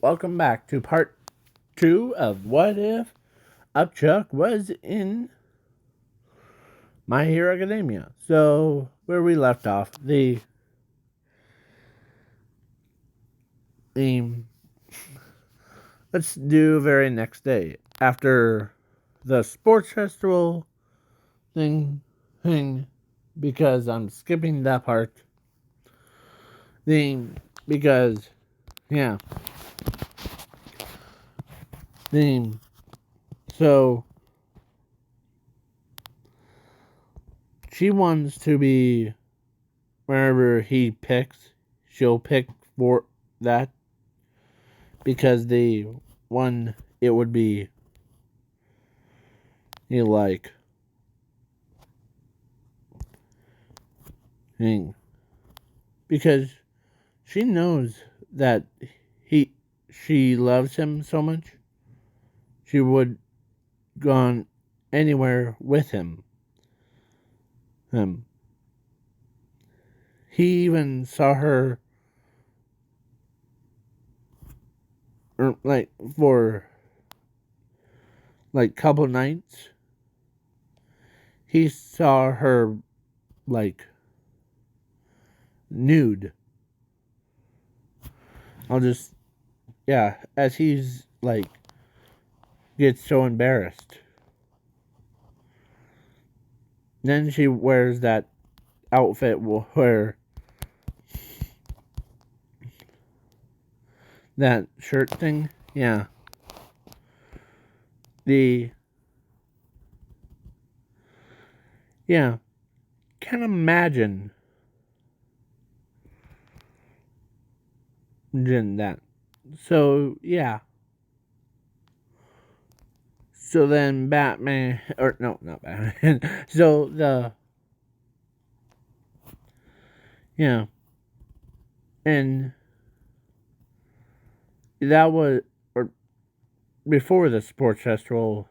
Welcome back to part 2 of What If Upchuck was in My Hero Academia. So, where we left off, the let's do very next day. After the sports festival thing, because I'm skipping that part. The, because, yeah. The, so, she wants to be wherever he picks, she'll pick for that because the one it would be like because she knows that he she loves him so much she would gone anywhere with him. He even saw her like for like couple nights. He saw her like nude. I'll just as he's like gets so embarrassed. Then she wears that outfit where that shirt thing. Yeah. The yeah. Can't imagine doing that. So yeah. So then Batman or no, not Batman. So yeah. And that was or before the sports festival.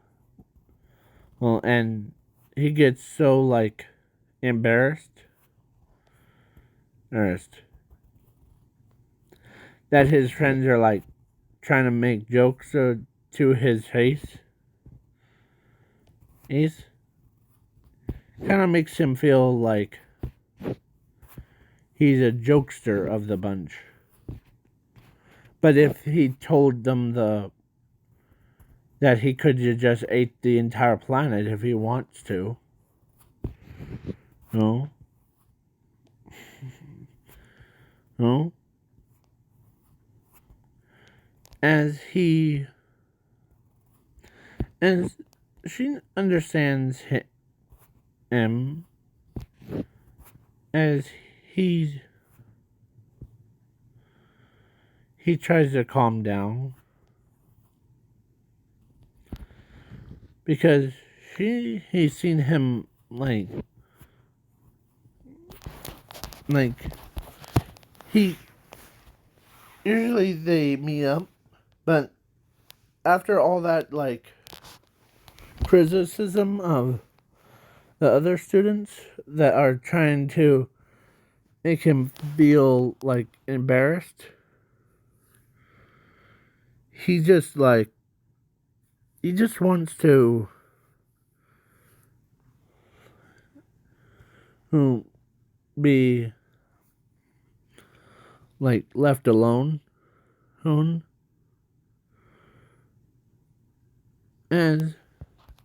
Well, and he gets so like embarrassed that his friends are like trying to make jokes to his face. He's kind of makes him feel like he's a jokester of the bunch. But if he told them that he could just ate the entire planet if he wants to, no, no, as he as she understands him as he tries to calm down because he's seen him like he usually they meet up, but after all that like criticism of the other students that are trying to make him feel like embarrassed, he just like he just wants to be like left alone, and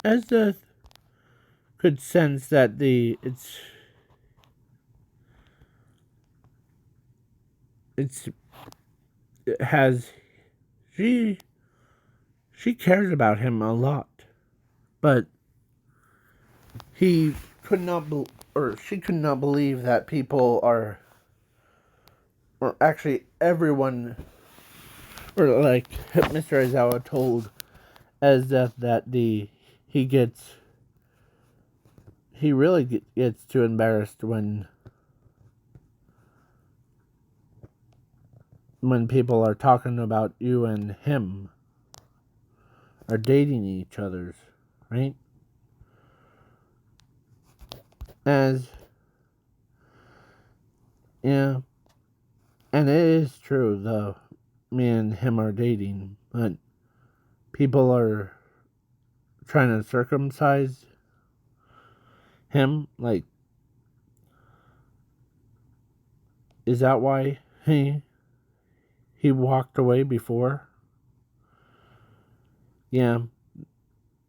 as the could sense that it's it has she cares about him a lot, but he could not or she could not believe that people are or actually everyone or like Mr. Aizawa told as that he really gets too embarrassed when people are talking about you and him are dating each other's, right? As yeah, and it is true though. me and him are dating, but people are trying to circumcise him. Like, is that why he walked away before? Yeah,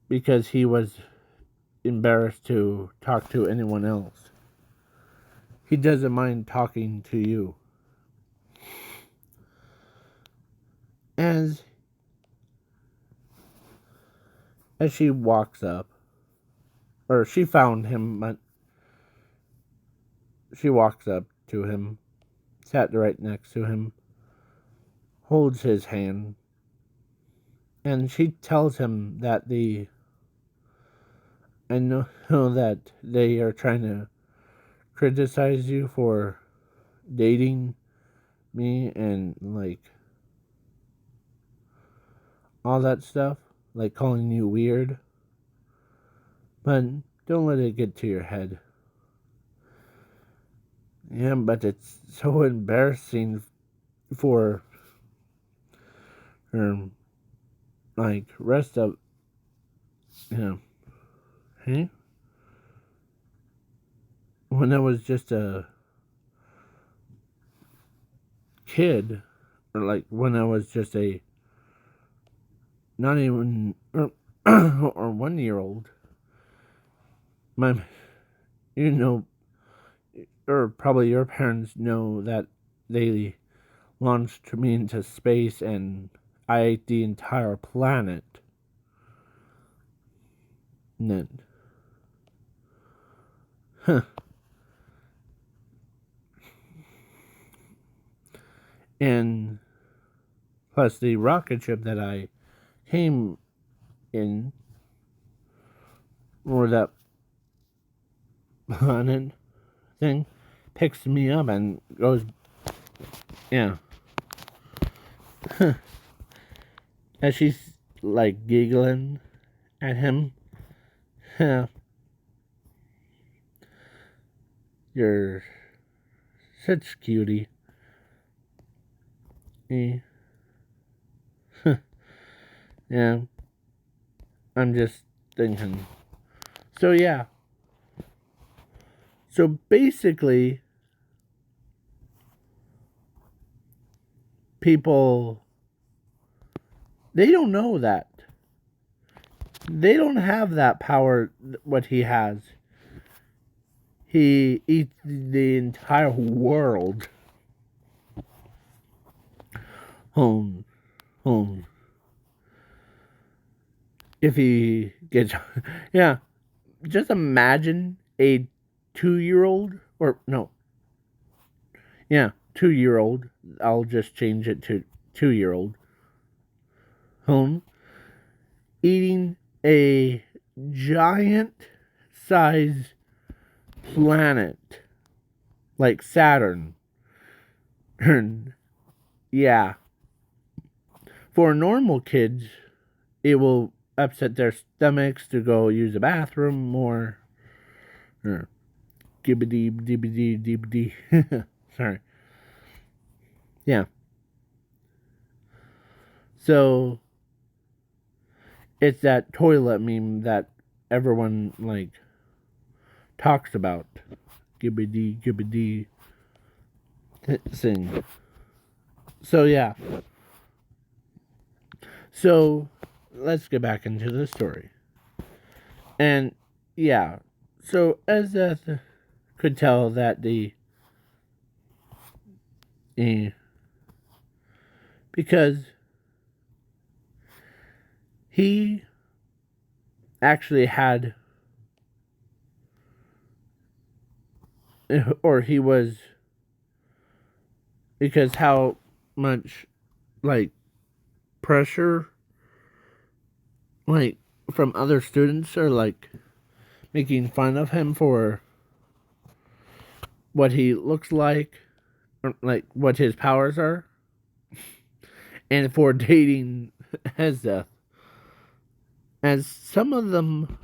because he was embarrassed to talk to anyone else. He doesn't mind talking to you. As she walks up, or she found him, but she walks up to him, sat right next to him, holds his hand, and she tells him that I know that they are trying to criticize you for dating me and like all that stuff, like calling you weird. But don't let it get to your head. Yeah, but it's so embarrassing for her, like, rest of, you know, hey? When I was just a kid, or like when I was just a, not even, or 1 year old, my, you know, or probably your parents know that they launched me into space and I ate the entire planet. And then, huh. And plus the rocket ship that I came in, or that planet thing, picks me up and goes, yeah. As she's like giggling at him, you're such cutie. Yeah, I'm just thinking. So yeah. So basically, people, they don't know that. They don't have that power, what he has. He eats the entire world. Home. Home. If he gets... Yeah. Just imagine a 2-year-old. Or, no. Yeah, 2-year-old. I'll just change it to 2-year-old. Home. Eating a giant size planet. Like Saturn. Yeah. For normal kids, it will upset their stomachs to go use the bathroom or gibbity dibbity dibbity. Sorry. Yeah. So it's that toilet meme that everyone like talks about. Gibbity gibbity thing. So yeah. So let's get back into the story. And yeah. So Ezeth could tell that because he actually had, or he was, because how much like pressure like from other students are like making fun of him for what he looks like, or like what his powers are, and for dating Hezeth. As some of them,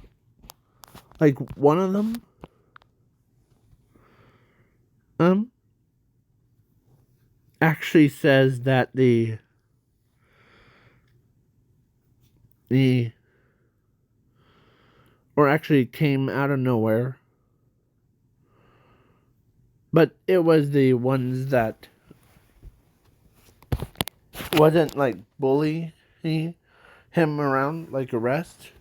like one of them, actually says that the, or actually came out of nowhere, but it was the ones that wasn't like bullying him around like arrest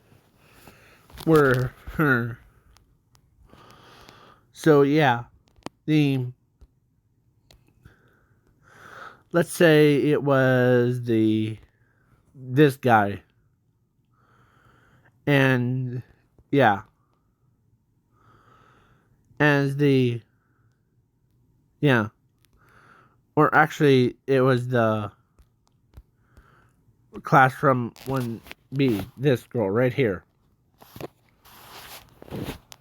were her. So yeah, the let's say it was this guy, and yeah, as the yeah, or actually it was the class from 1B, this girl right here.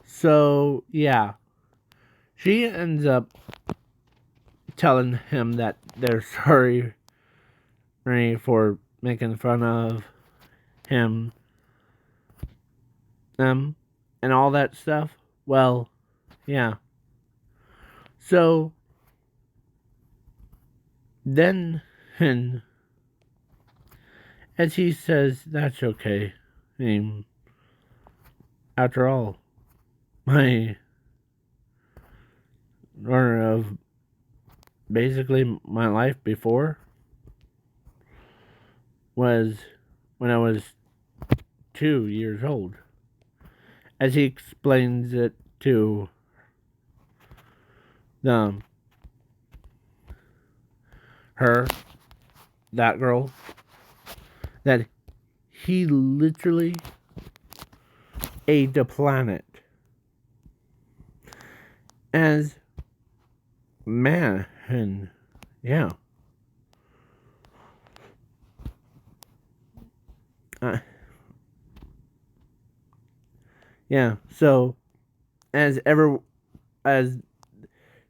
So yeah, she ends up telling him that they're sorry for making fun of him, them, and all that stuff. Well, yeah. So then, and as he says, that's okay. I mean, after all, my or of basically my life before was when I was 2 years old. As he explains it to the her, that girl, that he literally ate the planet. As man, and yeah. Uh, yeah, so as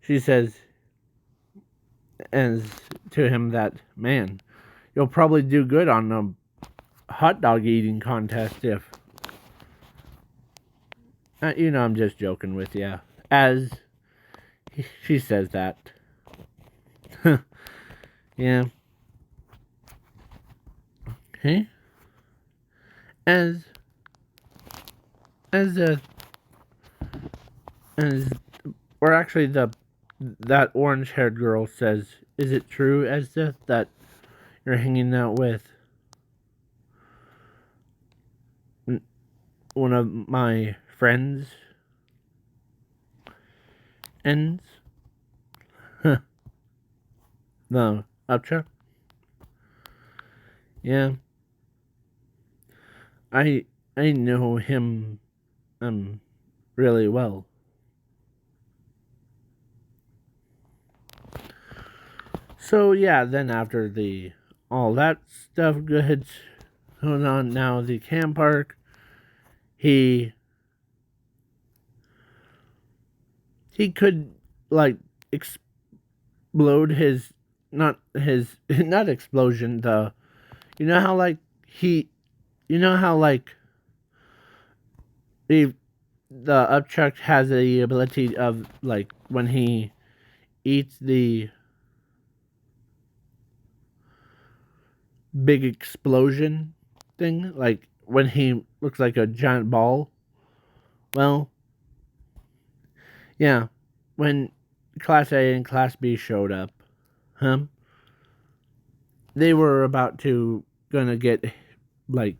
she says as to him that, man, you'll probably do good on a hot dog eating contest if I'm just joking with you. As she says that. Yeah. Okay. As as a as or actually that orange haired girl says, is it true as that you're hanging out with one of my friends ends? The upchuck? Yeah. I know him really well. So yeah, then after all that stuff gets going on, now the camp park, he could like explode his not explosion, the you know how like he you know how like the upchuck has the ability of like when he eats the big explosion thing, like when he looks like a giant ball. Well, yeah, when Class A and Class B showed up, they were about to gonna get like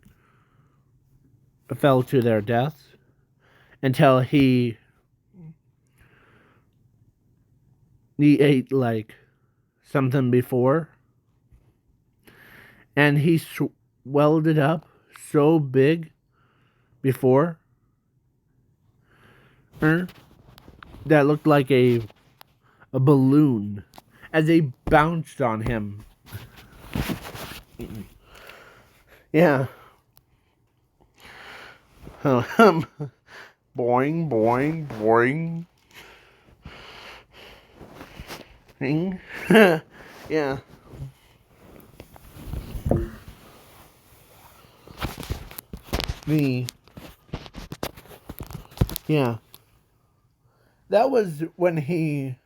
fell to their deaths until he ate like something before, and he swelled it up so big before that looked like a balloon as they bounced on him. Yeah. Boing, boing, boing. Yeah. The yeah. That was when he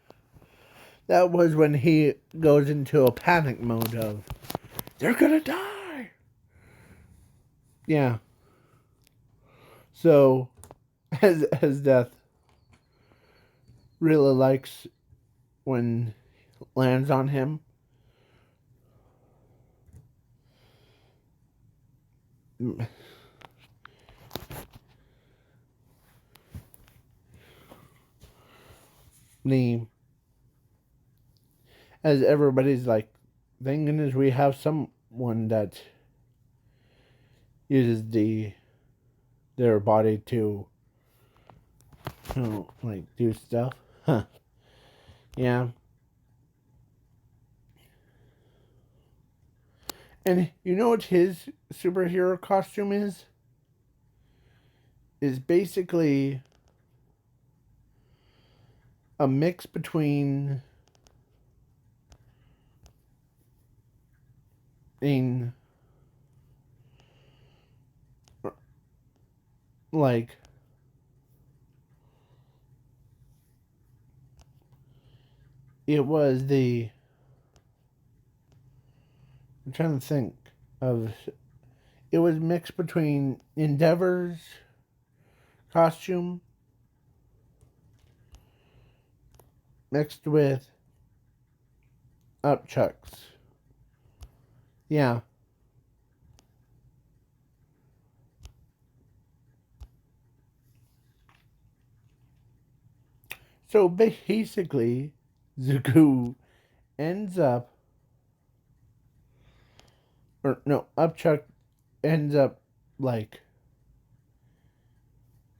goes into a panic mode of they're gonna die. Yeah. So, as Death really likes when lands on him. The as everybody's like thinking is we have someone that uses their body to like do stuff. Huh. Yeah. And you know what his superhero costume is? Is basically a mix between in like it was the I'm trying to think of it was mixed between Endeavor's costume mixed with upchucks. Yeah. So basically, Zuko ends up, or no, upchuck ends up like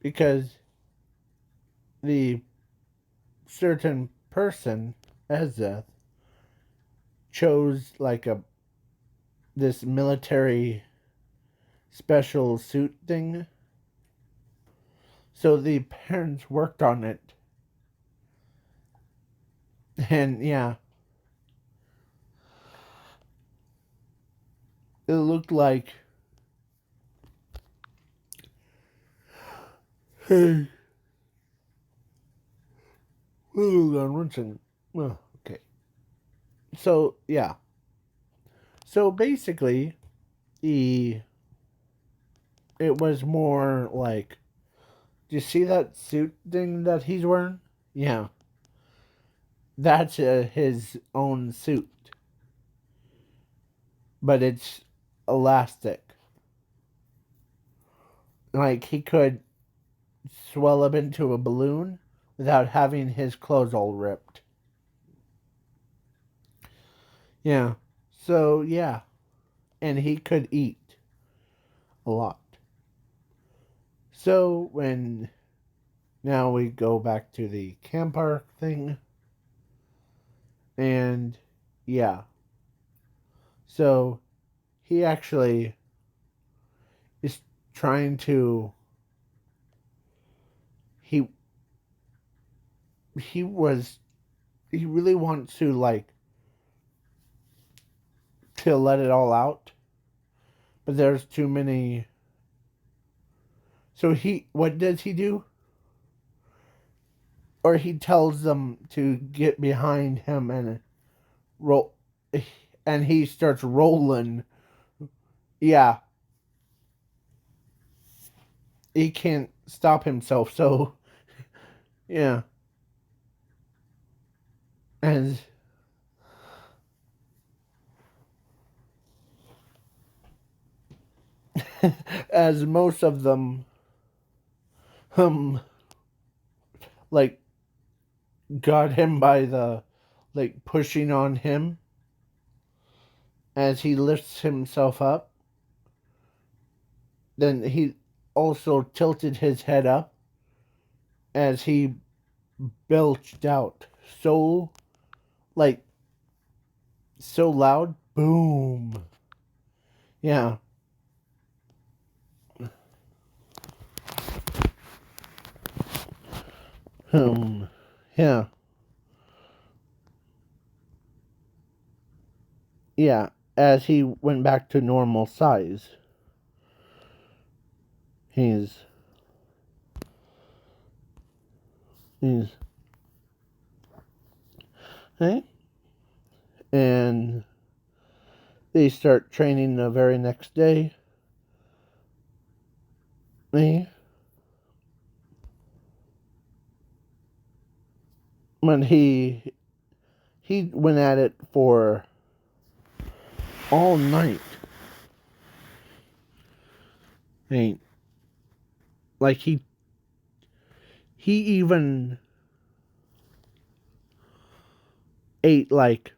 because the certain person Ezeth chose like a this military special suit thing. So the parents worked on it. And yeah, it looked like hey hold on one second. Oh, okay. So yeah. So basically the it was more like do you see that suit thing that he's wearing? Yeah. That's his own suit. But it's elastic. Like he could swell up into a balloon without having his clothes all ripped. Yeah. So, yeah. And he could eat a lot. So, when now we go back to the camp park thing. And, yeah. So, he actually is trying to. He. He was. He really wants to, like, to let it all out. But there's too many. So, what does he do? Or he tells them to get behind him and roll, and he starts rolling. Yeah, he can't stop himself. So yeah, as as most of them, um, like got him by the like pushing on him as he lifts himself up. Then he also tilted his head up as he belched out so like so loud. Boom. Yeah. Um. Yeah. Yeah. As he went back to normal size, he's he's hey, and they start training the very next day. he, when he went at it for all night. Hey, like he even ate like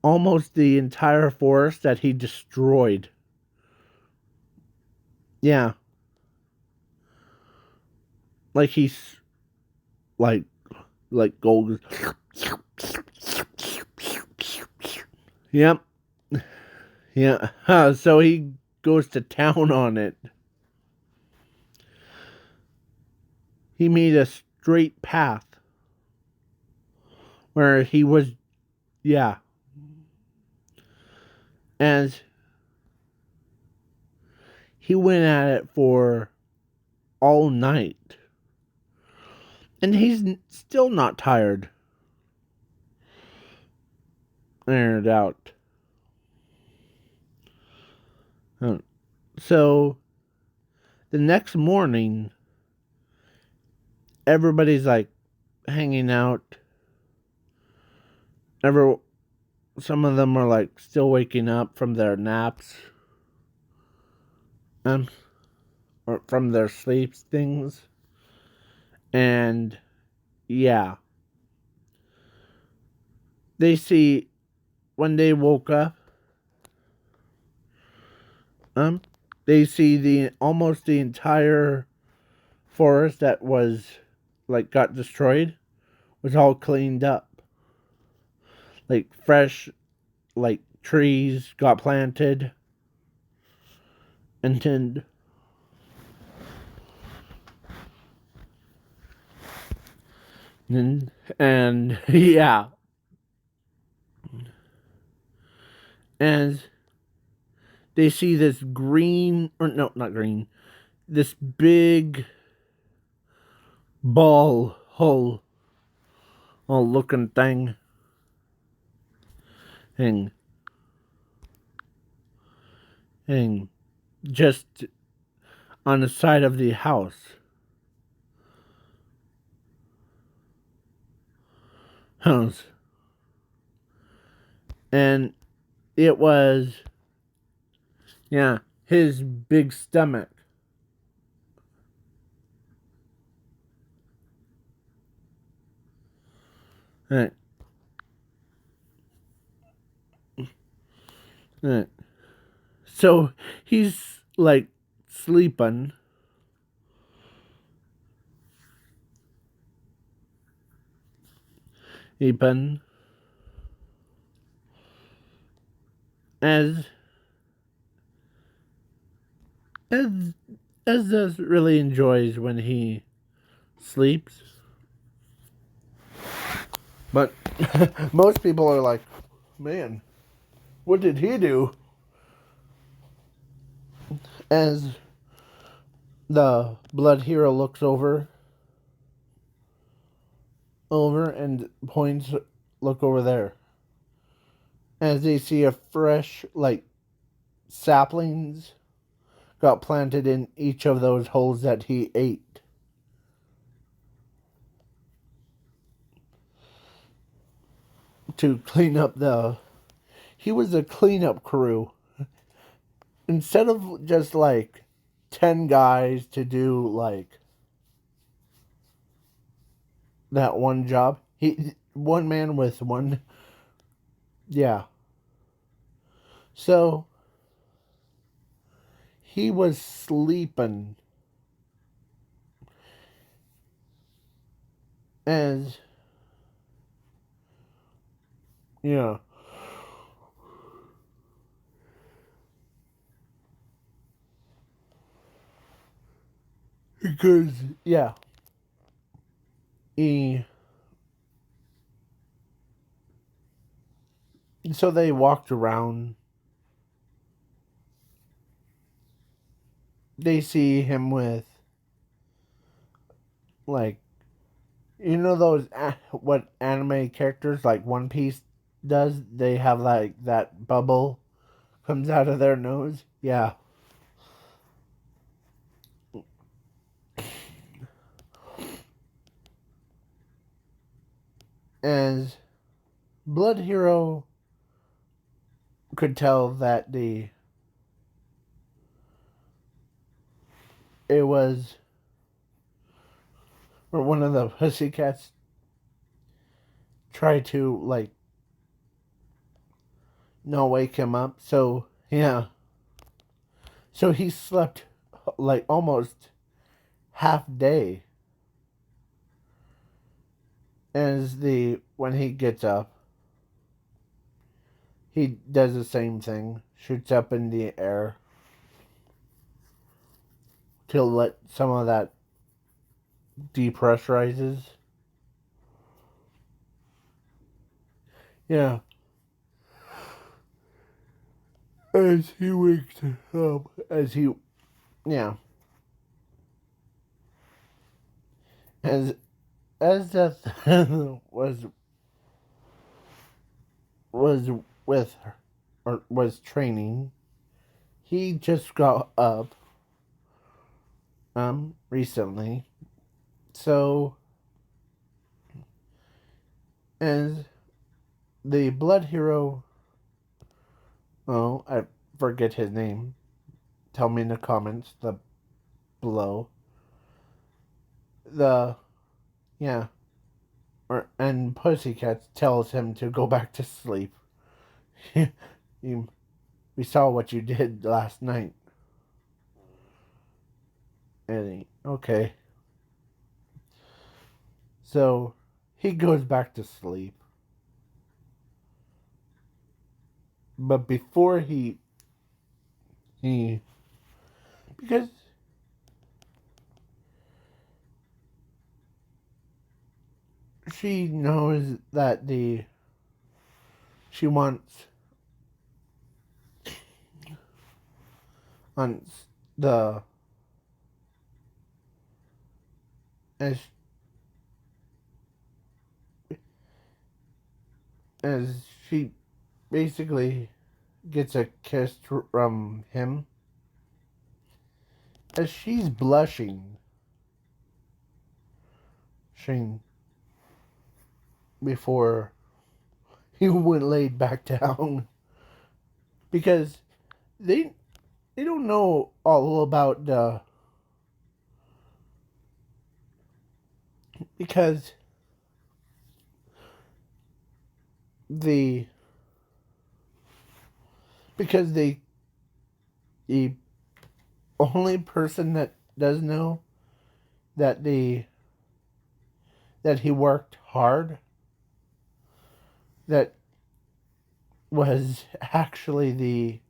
almost the entire forest that he destroyed. Yeah, like he's like gold. Yep. Yeah. So he goes to town on it. He made a straight path where he was, yeah. And he went at it for all night. And he's still not tired. Aired out. So the next morning, everybody's like hanging out. Some of them are like still waking up from their naps, or from their sleep things, and yeah, they see when they woke up, um, they see the almost the entire forest that was like got destroyed was all cleaned up, like fresh, like trees got planted, and then and yeah, and they see this green, or no, not green, this big ball hole all looking thing thing just on the side of the house, and it was, yeah, his big stomach. Right. Right. So he's like sleeping, sleeping, as as as does really enjoys when he sleeps. But most people are like, man, what did he do? As the blood hero looks over and points, look over there. As they see a fresh, like, saplings got planted in each of those holes that he ate. To clean up he was a cleanup crew. Instead of just like 10 guys to do like that one job, one man with one, yeah. So he was sleeping as, yeah, because, yeah, he, so they walked around. They see him with, like, those what anime characters like One Piece does? They have like that bubble comes out of their nose. Yeah. as Blood Hero could tell that it was, or one of the pussycats tried to like not wake him up. So yeah, so he slept like almost half day. As when he gets up, he does the same thing, shoots up in the air to let some of that depressurizes. Yeah. As he wakes up, yeah, as Death was with her, or was training, he just got up, recently. So, as the Blood Hero, oh, I forget his name. Tell me in the comments below. The Yeah, and Pussycat tells him to go back to sleep. you, we saw what you did last night. Okay. So he goes back to sleep. But before he because she knows that she wants the as as she basically gets a kiss from him, as she's blushing before he went laid back down, because they they don't know all about because the because the only person that does know that that he worked hard, that was actually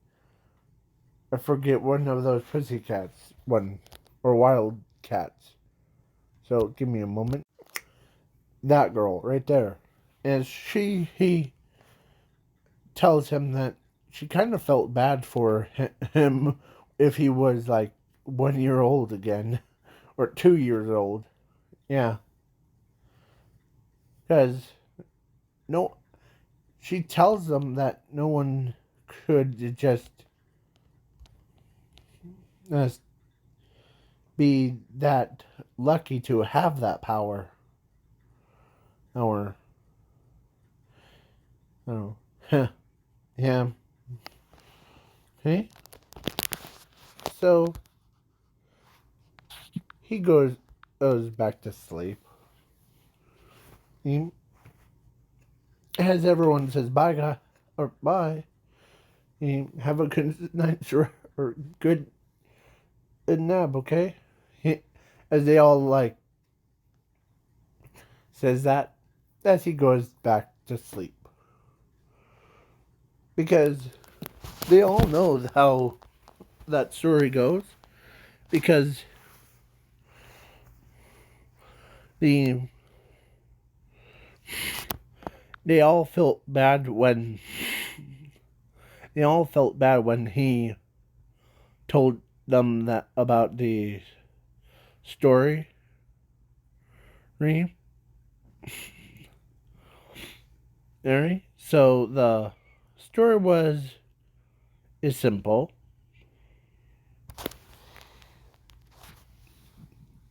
I forget, one of those pussycats, one, or wild cats. So give me a moment. That girl right there. And he tells him that she kind of felt bad for him if he was like 1 year old again, or 2 years old. Yeah. Because no, she tells them that no one could just uh, be that lucky to have that power. Or, oh, yeah. Okay. So he goes back to sleep. He, as everyone says bye, guy, or bye. Have a good night, or good nap, okay? As they all like says that, as he goes back to sleep, because they all know how that story goes, because the they all felt bad when he told them that about the story. So the story is simple.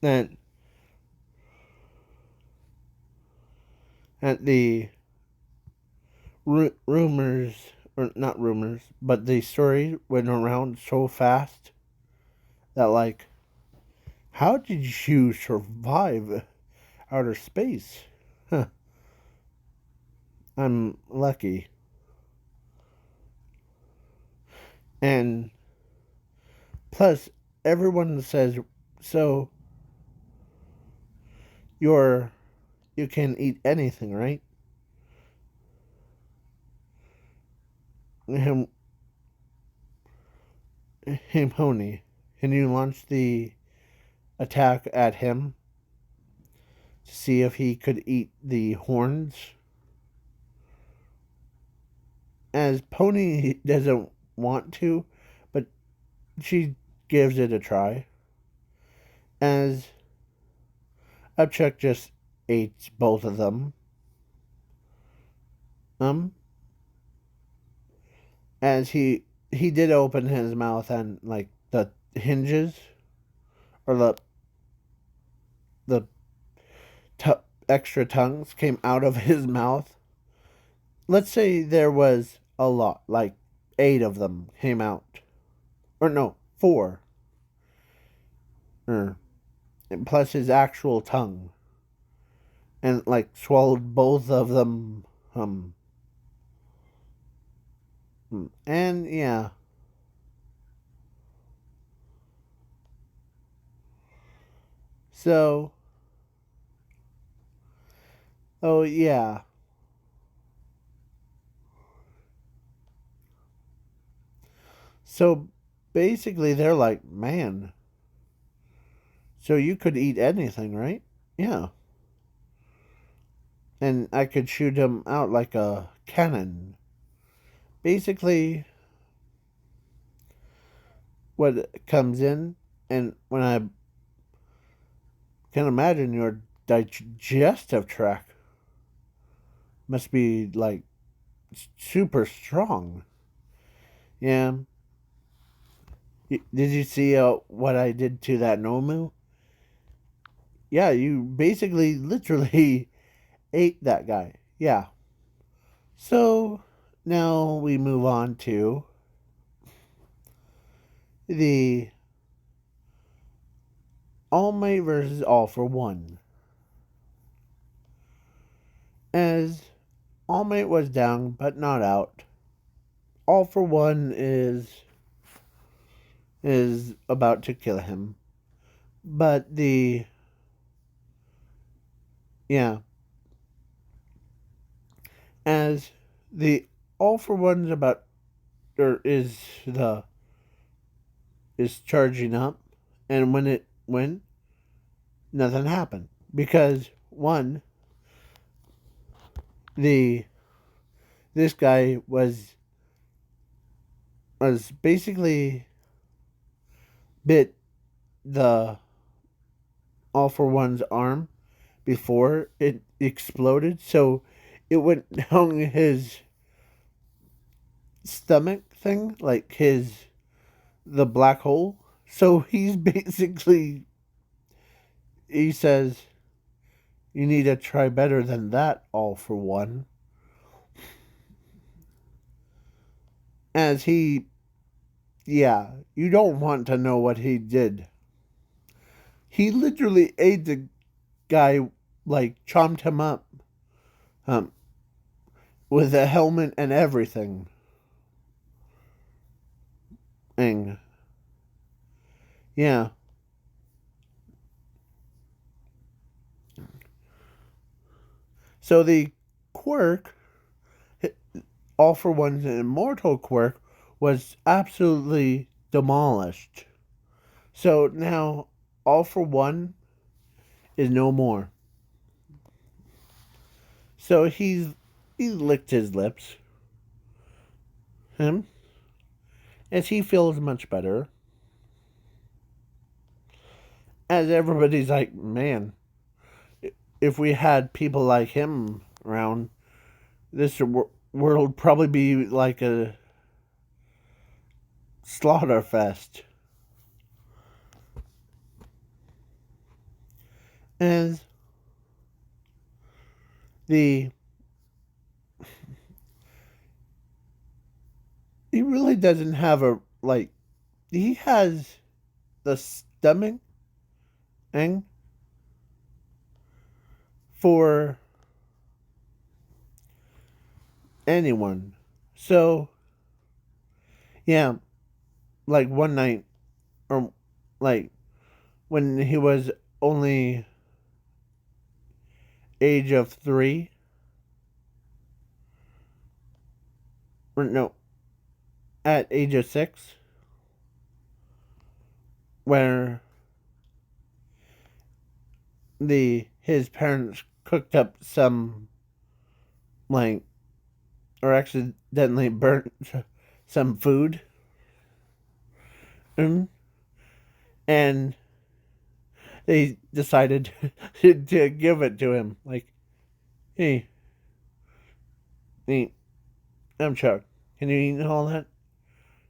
That And the rumors, or not rumors, but the story went around so fast that, like, how did you survive outer space? Huh, I'm lucky. And plus, everyone says, so you're, you can eat anything, right? Him, him, Honey. Can you launch the attack at him to see if he could eat the horns? As Pony doesn't want to, but she gives it a try. As upchuck just ate both of them. Um, as he did open his mouth, and like the hinges or the t- extra tongues came out of his mouth. Let's say there was a lot, like 8 of them came out, or no, 4, or plus his actual tongue, and like swallowed both of them. And yeah, so oh yeah, so basically they're like, man, so you could eat anything, right? Yeah, and I could shoot him out like a cannon. Basically, what comes in, and when I can imagine your digestive tract must be like super strong. Yeah. Did you see what I did to that Nomu? Yeah, you basically literally ate that guy. Yeah. So now we move on to the All Might versus All for One. As All Might was down but not out, All for One is about to kill him. But the yeah, as the All for One's about or is charging up, and when it went, nothing happened because one, the this guy was basically bit the All for One's arm before it exploded, so it went down his stomach thing, like the black hole. So he's basically, he says, you need to try better than that, All for One. As he, yeah, you don't want to know what he did. He literally ate the guy, like chomped him up, um, with a helmet and everything. And yeah, so the quirk, All for One's immortal quirk, was absolutely demolished. So now All for One is no more. So he licked his lips, him, as he feels much better. As everybody's like, man, if we had people like him around, this world probably be like a slaughter fest. As the he really doesn't have a like he has the stomach thing for anyone. So yeah, like one night or like when he was only age of 3 or no, at age of 6, where the his parents cooked up some like or accidentally burnt some food, and they decided to give it to him. Like, hey, eat. I'm Chuck. Can you eat all that?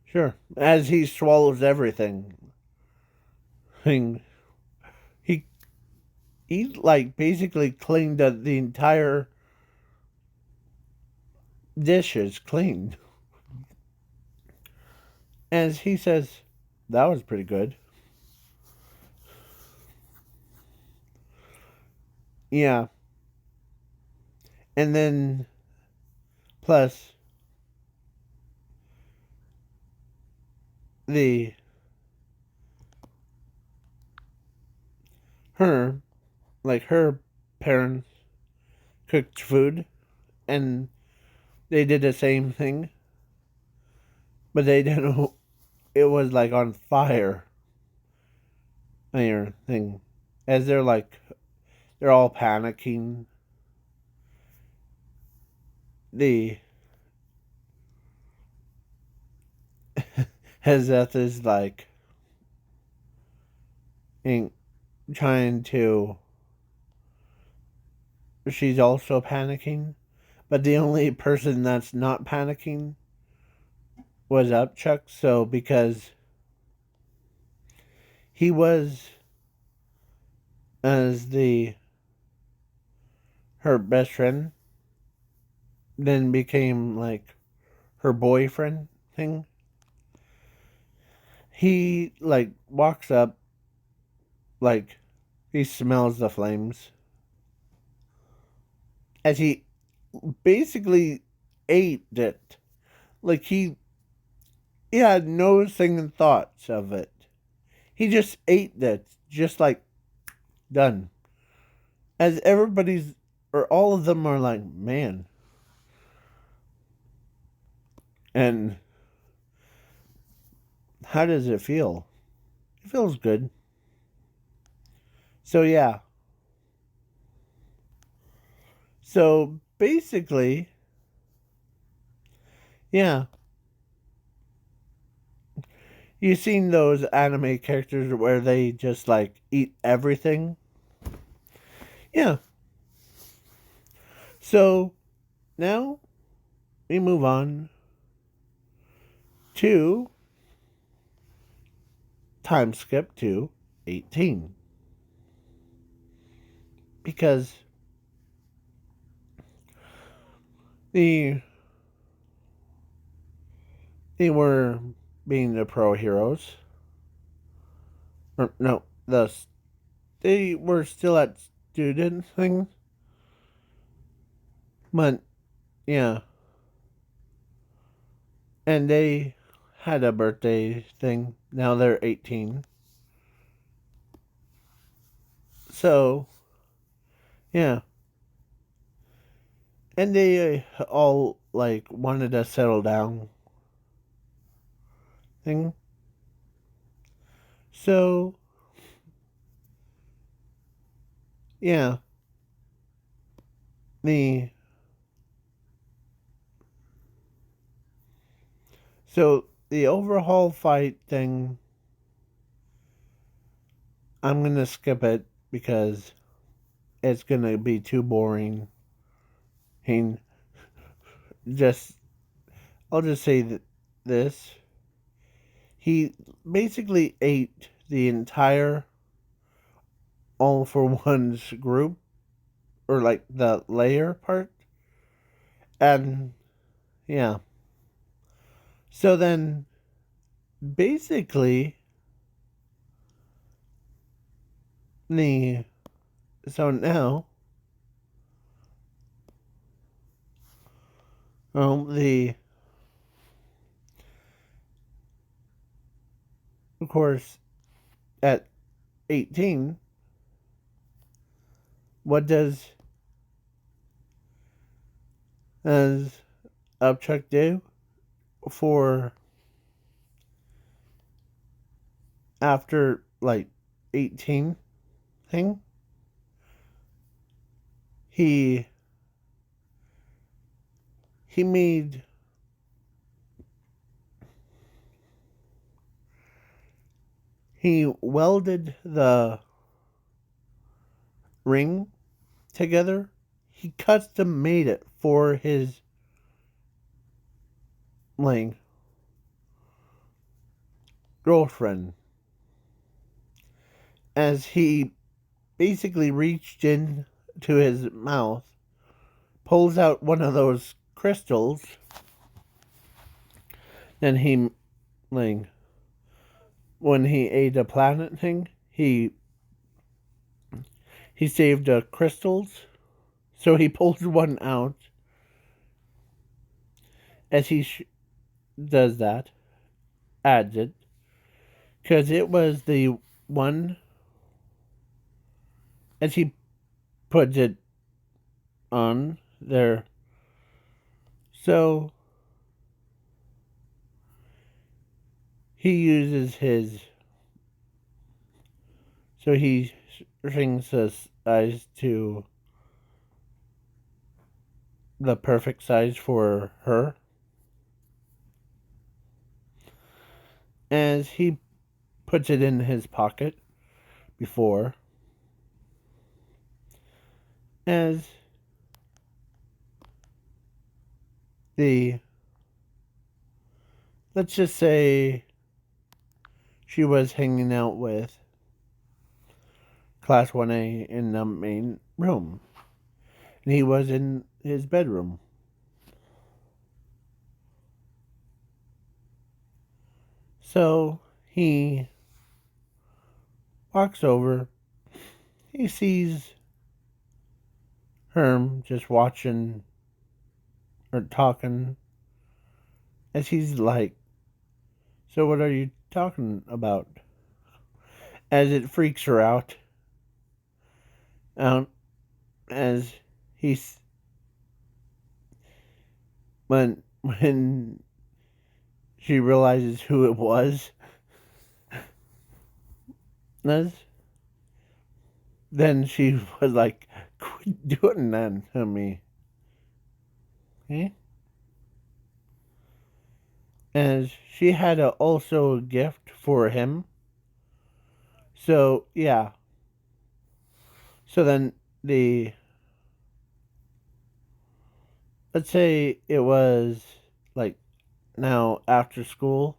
Sure. As he swallows everything, he he like basically cleaned the entire dishes clean. As he says, that was pretty good. Yeah. And then plus the her like her parents cooked food and they did the same thing, but they didn't. It was like on fire, fire thing, as they're all panicking. The Hezeth is like trying to. She's also panicking, but the only person that's not panicking was Upchuck. So because he was as the her best friend, then became like her boyfriend thing. He like walks up, like he smells the flames as he basically ate it. Like he had no second thoughts of it. He just ate that, just like done. As everybody's or all of them are like, man. And how does it feel? It feels good. So yeah. So basically, yeah. You've seen those anime characters where they just like eat everything? Yeah. So now we move on to time skip to 18. Because the they were being the pro heroes. Or no, they were still at student things. But yeah. And they had a birthday thing. Now they're 18. So, yeah. And they all like wanted to settle down thing. So, yeah. The so the overhaul fight thing, I'm going to skip it because it's going to be too boring. And just I'll just say that this he basically ate the entire All for One's group or like the layer part. And yeah. So then basically the so now the of course at 18, what does upchuck do for after like 18 thing? He he made he welded the ring together. He custom made it for his like girlfriend as he basically reached in to his mouth, pulls out one of those crystals, then he like when he ate a planet thing, he saved crystals, so he pulls one out as does that, adds it, because it was the one as he puts it on there. So he uses his, so he shrinks his size to the perfect size for her. As he puts it in his pocket before, as the, let's just say she was hanging out with Class 1A in the main room, and he was in his bedroom. So he walks over, he sees Herm just watching or talking, as he's like, so what are you talking about? As it freaks her out, as he's when she realizes who it was, then she was like, quit doing that to me. Okay? As she had also a gift for him. So, yeah. So then let's say it was like now after school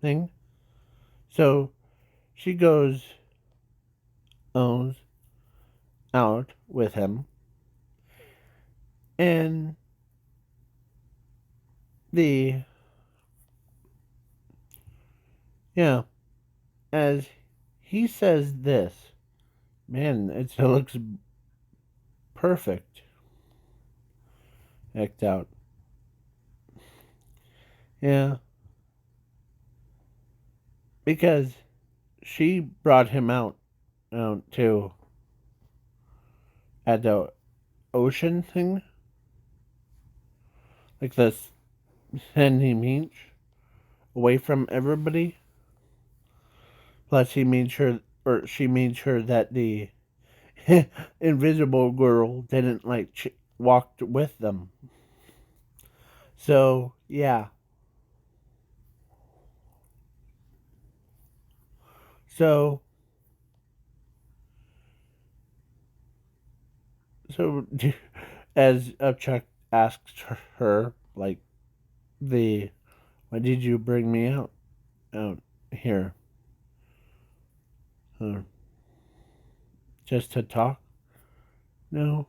thing. So she goes owns out with him, and the yeah, as he says this, man, it looks perfect, act out. Yeah, because she brought him out to at the ocean thing, like this Sandy Beach, away from everybody. Plus, he made sure, or she made sure that the invisible girl didn't like walked with them. So yeah, so so as Upchuck asks her, like, the why did you bring me out here? Uh, just to talk? No.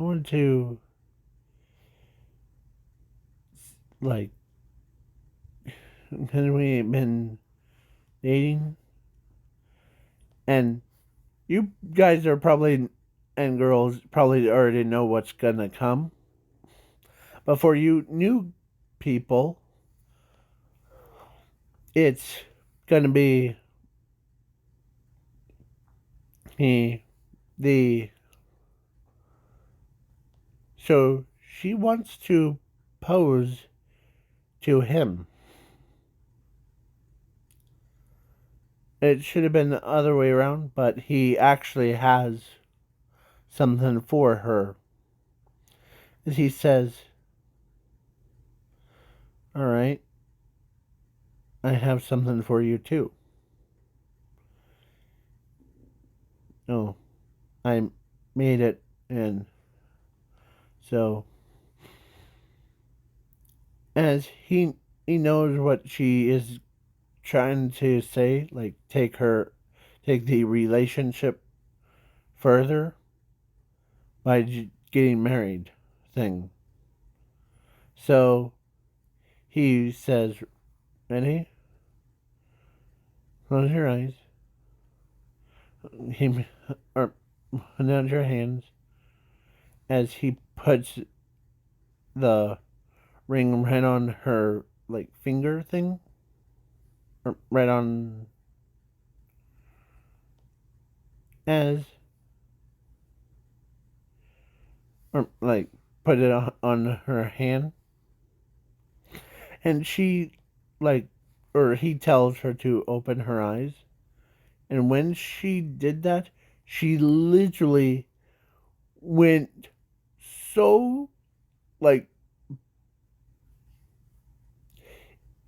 I want to, like, because we've been dating, and you guys are probably, and girls probably already know what's gonna come. But for you new people, it's gonna be the so she wants to pose to him. It should have been the other way around, but he actually has something for her. As he says, "All right, I have something for you too." Oh, I made it, and so as he knows what she is trying to say, like take the relationship further by getting married thing. So he says, "Ready? Close your eyes. He or put down your hands." As he puts the ring right on her like finger thing, or right on as or like put it on her hand, and she like or he tells her to open her eyes, and when she did that, she literally went so like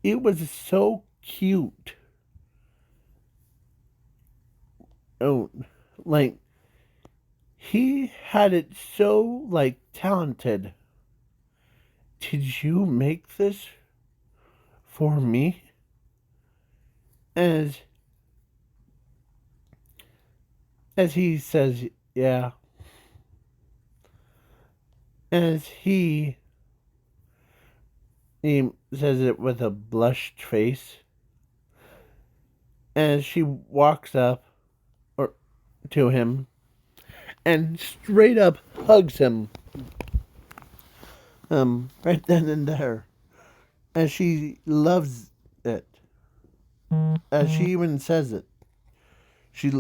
it was so cute. Oh, like he had it so like talented. "Did you make this for me?" As he says, "Yeah." As he says it with a blushed face. As she walks up or to him and straight up hugs him. Right then and there. As she loves it. As she even says it. She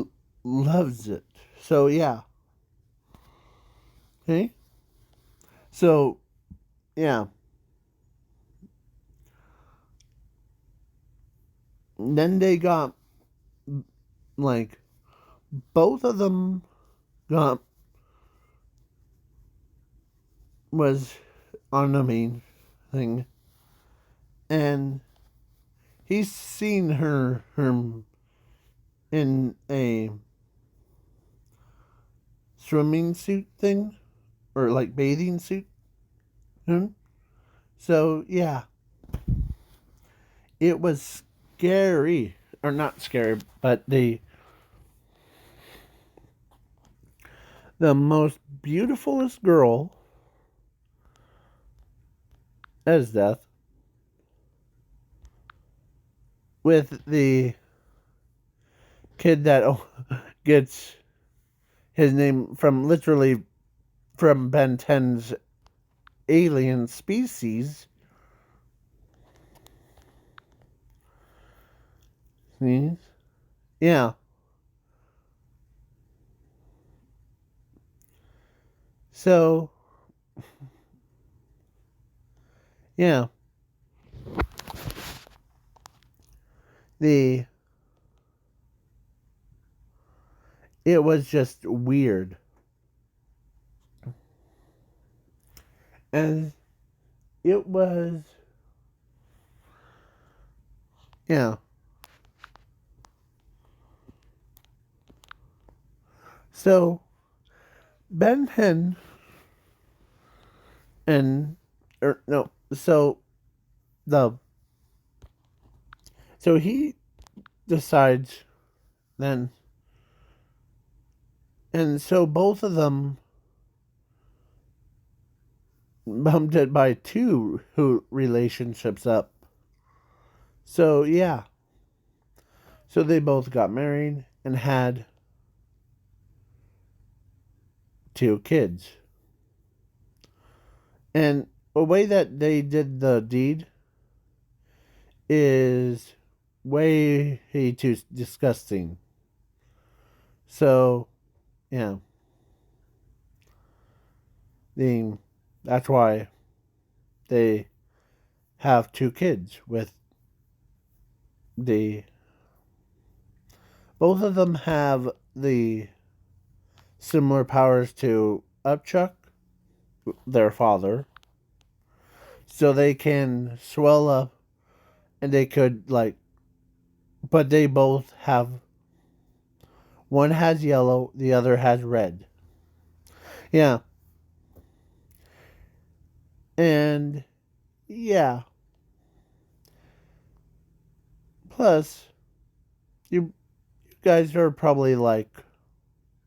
loves it. So yeah. Okay? So yeah. Then they got like both of them got was on the main thing, and he's seen her in a swimming suit thing or like bathing suit. Hmm? So yeah, it was scary or not scary, but the most beautifulest girl as death with the kid that gets his name from literally from Ben 10's Alien Species. Yeah. So, yeah. The It was just weird. And it was, yeah. So, Ben 10 and, or no, the, so he decides then, and so both of them bumped it by two relationships up. So, yeah. So they both got married and had two kids. And the way that they did the deed is way too disgusting. So, yeah. That's why they have two kids with the. Both of them have the similar powers to Upchuck, their father. So they can swell up and they could, like. But they both have. One has yellow, the other has red. Yeah. And, yeah. Plus, you guys are probably like,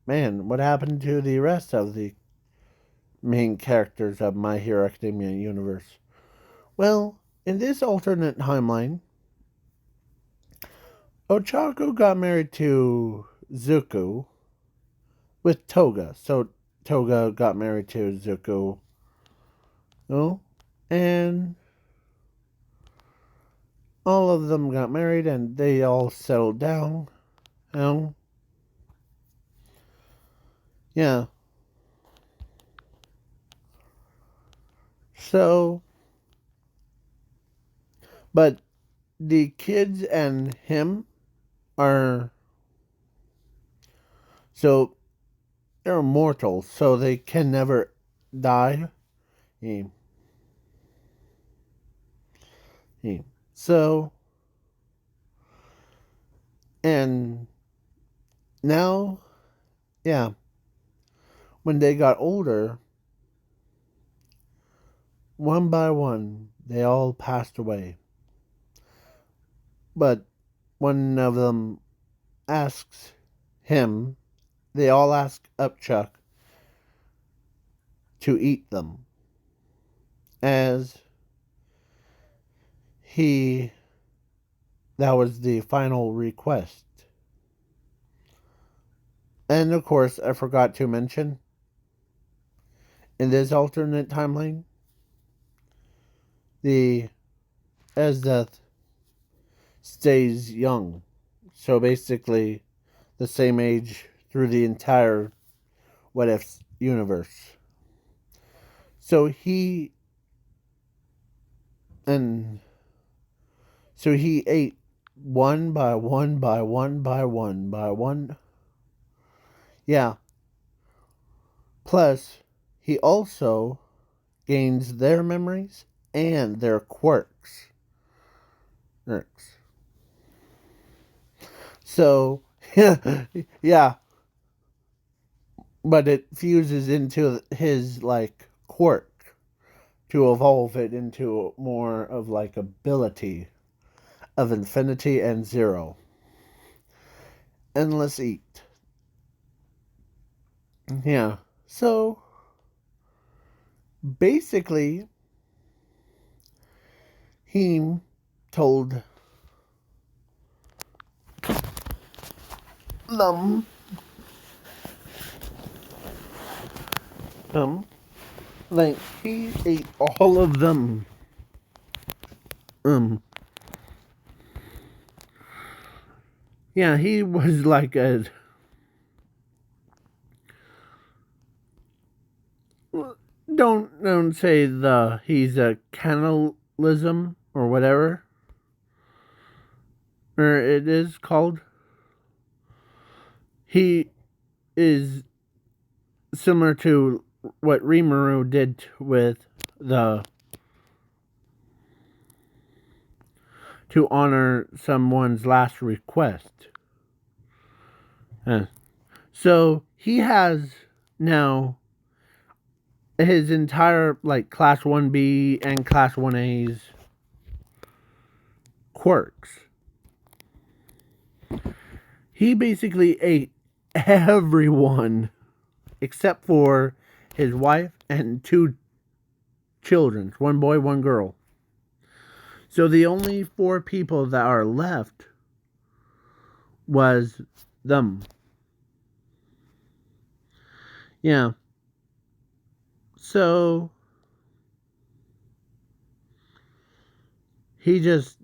man, what happened to the rest of the main characters of My Hero Academia universe? Well, in this alternate timeline, Ochako got married to Zuko with Toga. So Toga got married to Zuko. Oh, and all of them got married and they all settled down. Oh, yeah. So, but the kids and him are so they're immortal, so they can never die. Yeah. Yeah. So, and now, yeah, when they got older, one by one, they all passed away. But one of them asks him, they all ask Upchuck to eat them, as he, that was the final request. And of course, I forgot to mention, in this alternate timeline, the Esdeath stays young. So basically, the same age through the entire What If universe. So and so he ate one by one by one by one by one. Yeah. Plus, he also gains their memories and their quirks. So, yeah, but it fuses into his like quirk to evolve it into more of like ability of infinity and zero. Endless eat. Yeah. So basically he told them like he ate all of them. Yeah, he was like a don't say he's a cannibalism or whatever. Or it is called. He is similar to what Rimuru did with the to honor someone's last request. So he has now his entire like class 1B and class 1A's quirks. He basically ate everyone except for his wife and two children, 1 boy, 1 girl. So the only 4 people that are left was them. Yeah. So he just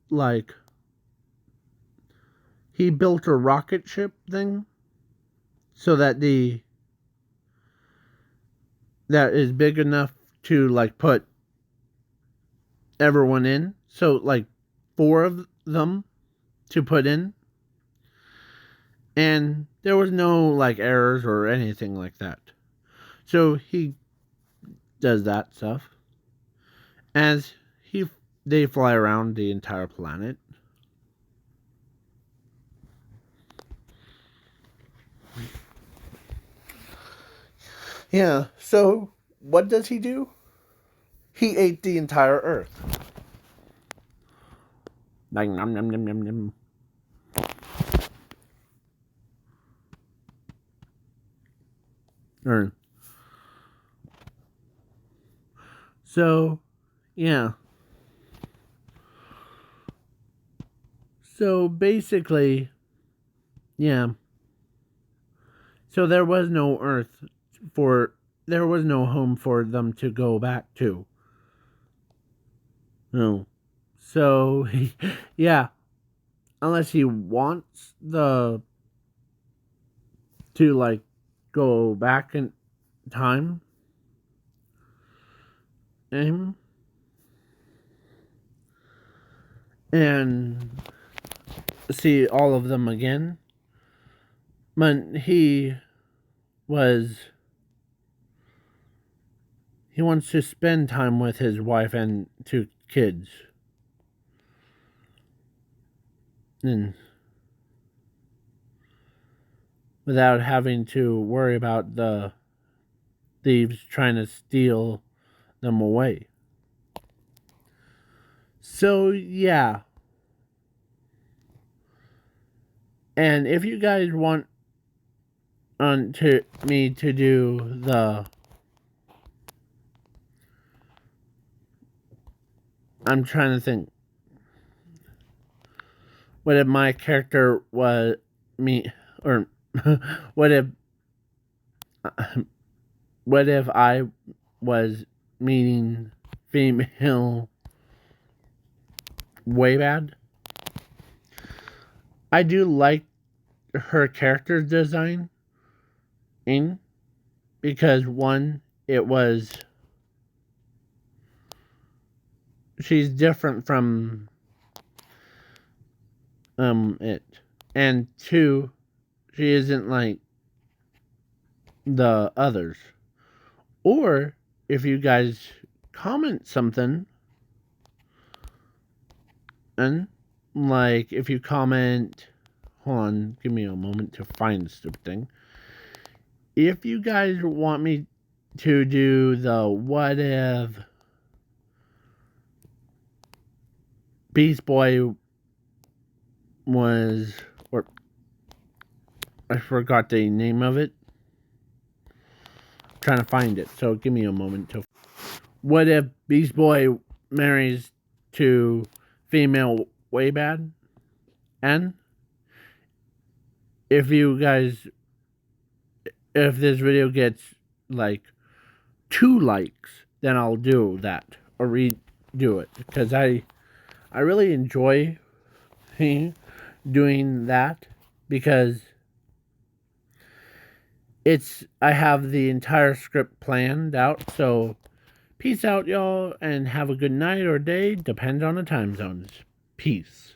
he built a rocket ship thing so that that is big enough to put everyone in. So 4 of them to put in. And there was no errors or anything like that. So he does that stuff as they fly around the entire planet. Yeah, so what does he do? He ate the entire Earth. Nom, nom, nom, nom, nom. So, yeah. So basically, yeah. So there was no Earth there was no home for them to go back to. No. So, yeah. Unless he wants to go back in time. And see all of them again. But he wants to spend time with his wife and 2 kids. And without having to worry about the thieves trying to steal them away. So, yeah. And if you guys want me to do I'm trying to think. What if my character was me, or what if I was meeting female way bad? I do like her character design because one, she's different from it, and 2, she isn't like the others. Or if you guys comment something, and if you comment, hold on, give me a moment to find the stupid thing. If you guys want me to do the what if Beast Boy was, or I forgot the name of it. I'm trying to find it, so give me a moment to. What if Beast Boy marries to female way bad? And if this video gets 2 likes, then I'll do that or redo it, because I really enjoy doing that, because I have the entire script planned out. So peace out, y'all, and have a good night or day, depends on the time zones. Peace.